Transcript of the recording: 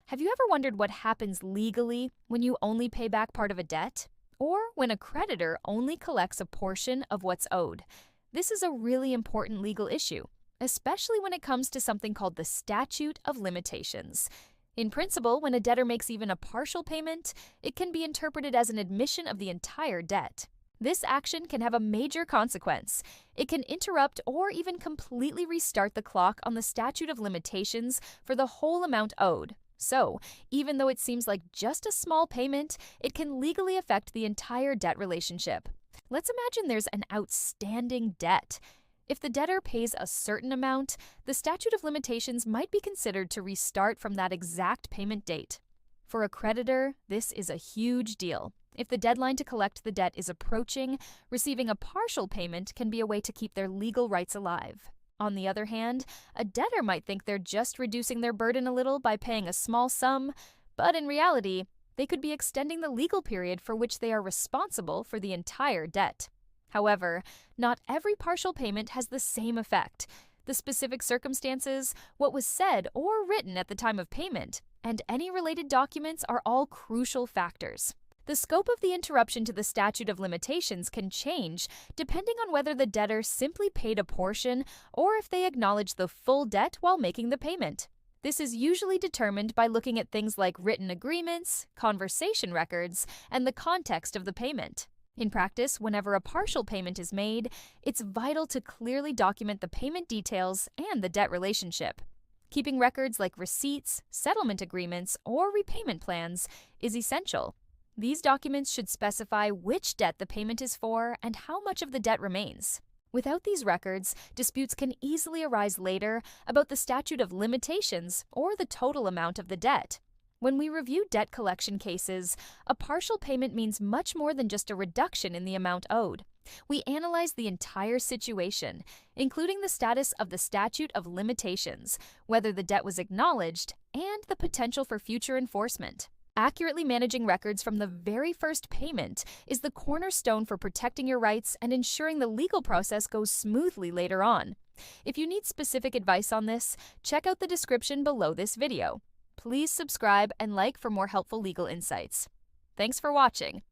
Have you ever wondered what happens legally when you only pay back part of a debt? Or when a creditor only collects a portion of what's owed? This is a really important legal issue, especially when it comes to something called the statute of limitations. In principle, when a debtor makes even a partial payment, it can be interpreted as an admission of the entire debt. This action can have a major consequence. It can interrupt or even completely restart the clock on the statute of limitations for the whole amount owed. So, even though it seems like just a small payment, it can legally affect the entire debt relationship. Let's imagine there's an outstanding debt. If the debtor pays a certain amount, the statute of limitations might be considered to restart from that exact payment date. For a creditor, this is a huge deal. If the deadline to collect the debt is approaching, receiving a partial payment can be a way to keep their legal rights alive. On the other hand, a debtor might think they're just reducing their burden a little by paying a small sum, but in reality, they could be extending the legal period for which they are responsible for the entire debt. However, not every partial payment has the same effect. The specific circumstances, what was said or written at the time of payment, and any related documents are all crucial factors. The scope of the interruption to the statute of limitations can change depending on whether the debtor simply paid a portion or if they acknowledge the full debt while making the payment. This is usually determined by looking at things like written agreements, conversation records, and the context of the payment. In practice, whenever a partial payment is made, it's vital to clearly document the payment details and the debt relationship. Keeping records like receipts, settlement agreements, or repayment plans is essential. These documents should specify which debt the payment is for and how much of the debt remains. Without these records, disputes can easily arise later about the statute of limitations or the total amount of the debt. When we review debt collection cases, a partial payment means much more than just a reduction in the amount owed. We analyze the entire situation, including the status of the statute of limitations, whether the debt was acknowledged, and the potential for future enforcement. Accurately managing records from the very first payment is the cornerstone for protecting your rights and ensuring the legal process goes smoothly later on. If you need specific advice on this, check out the description below this video. Please subscribe and like for more helpful legal insights. Thanks for watching.